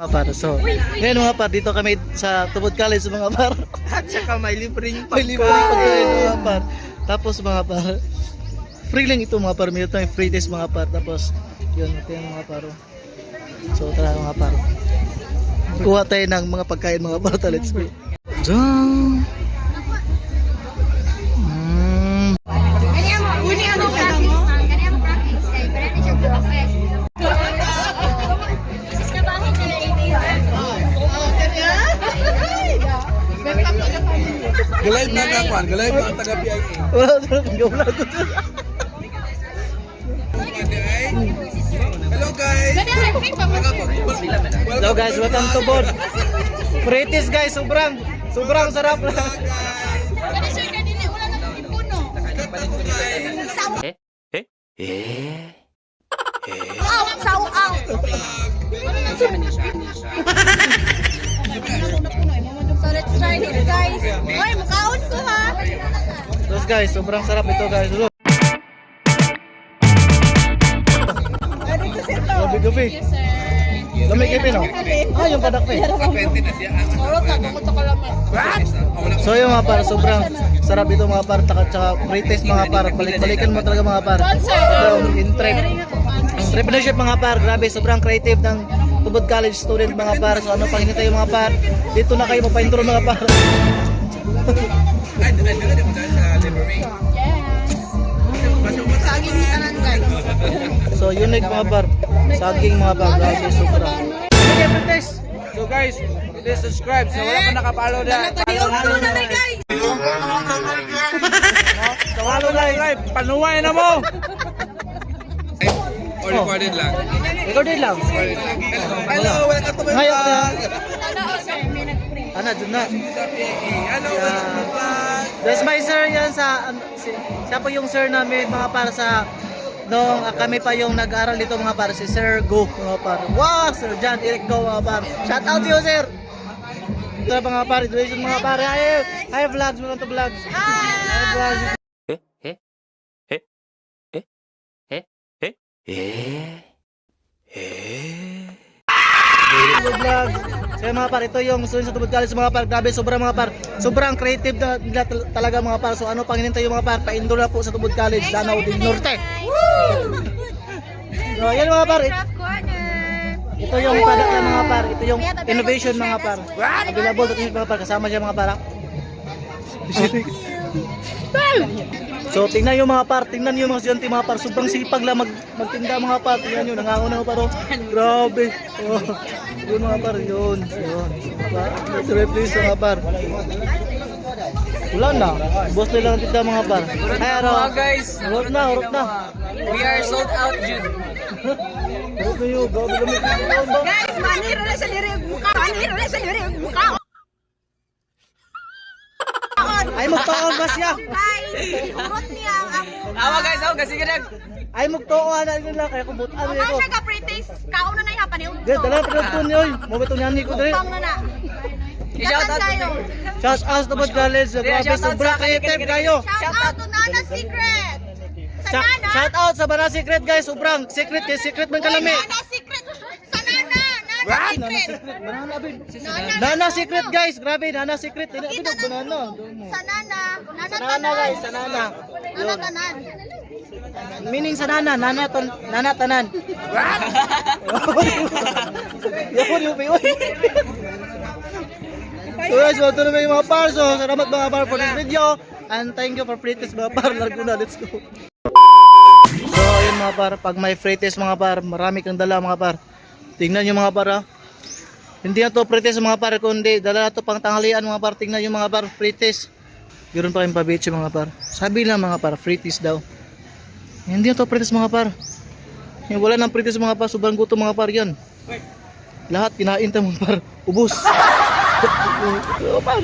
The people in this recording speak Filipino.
Mga par, so ngayon mga par, dito kami sa Tubod College mga par. At saka may libreng May libre pagkain mga par. Tapos mga par, free lang ito mga par, may ito yung free test mga par. Tapos yun, ito yung mga par. So tara mga par, kuha tayo ng mga pagkain mga par. Let's go. Diyan. Galive na kapan, galive na taga-PIA. Wala na gawla ko. Hello guys. Hello guys, welcome to Bod. Fritis guys, sobrang sarap na. So let's try this guys. Hoy, mukhaon ko ha. Terus guys, sobrang sarap ito guys. Gabi-gabi. Lamig kape no? Ah, yung padak pe. So yung mga par, sobrang sarap ito mga par. Tsaka free taste mga par. Balik-balikan mo talaga mga par. Entrepreneurship mga par, grabe, sobrang creative ng Tubod College student mga par. So ano pang hinintay mga par? Dito na kayo magpa-intro mga par. Saging tanan guys. So unique mga par. Saging mga par, grabe, sobrang. Okay, free taste. So guys, please subscribe. So wala pa nakapalo na. Follow na na guys. Follow na. Panuway na mo. Or recorded lang. Recorded lang. Hello, welcome to my Ngayon, vlog. Ana, dun na. Hello, welcome to my vlog. That's my sir yan sa, siya po yung sir namin mga para sa, nung kami pa yung nag-aaral dito mga para, si Sir Go mga para. Wow, Sir John Eric Go mga para. Shout out to you sir. Ito na mga para, graduation mga para. Hi vlogs, welcome to vlogs. Hi vlogs. Vlog. So mga par, ito yung student sa Tubod College mga par. Grabe, sobrang mga par. Sobrang creative na nila talaga mga par. So ano pang hinintay yung mga par? Pa-enroll na po sa Tubod College, Danau del Norte. So yan mga par. Ito yung product ng mga par. Ito yung innovation mga par. Available dito mga par. Kasama siya mga par. So tingnan yung mga par, tingnan yung mga estudyante mga par, sobrang sipag lang magtinda mga par, tingnan nyo, nangangunaw pa ro. Grabe. Oh, yun mga par, yun. Sorry please mga par. Wala na, boss na lang tinda mga par. Ay araw. Guys, Hurot na. we are sold out, Jude. Hurot na yun, grabe gamit. Guys, maniro na sa lirig mukha. Maniro na sa lirig mukha. Ay magtuon ba siya? Guys, urot niya ang Awa guys, ako kasi ganag. Ay magtuon na nila kaya kubutan Ang nito. siya ka pre-taste, kauna na yung paniud. Dito dala pa to niyo. Mo beto niyan ni ko dre. Pang na na. I-shout out tayo. Shout out to Tubod College, grabe sobrang creative kayo. Shout out to Nana Secret. Sa Nana. Shout out sa Banana Secret guys, sobrang secret kay secret man kalami. Nana Secret. Sa Nana. Nana Secret. Banana bin. Nana Secret guys, grabe Nana Secret. Ini Kita abin banana. Sa Nana. Nana Sa Nana guys, sa Nana. Nana tanan. Meaning sa Nana, Nana tanan. Yun. So guys, ito na yung mga par. So salamat mga par for this video. And thank you for free test mga par. Largo na, let's go. So ayun mga par, pag may free test mga par, marami kang dala mga par. Tingnan nyo mga par ha. Hindi na to free test mga par, kundi dala na to pang tanghalian mga par. Tingnan nyo mga par, free test. Meron pa kayong pabitso mga par. Sabi lang mga par, free test daw. Hindi na to free test mga par. Wala nang free test mga par, sobrang gutom mga par yan. Lahat kinain ta mga par, ubos. Par,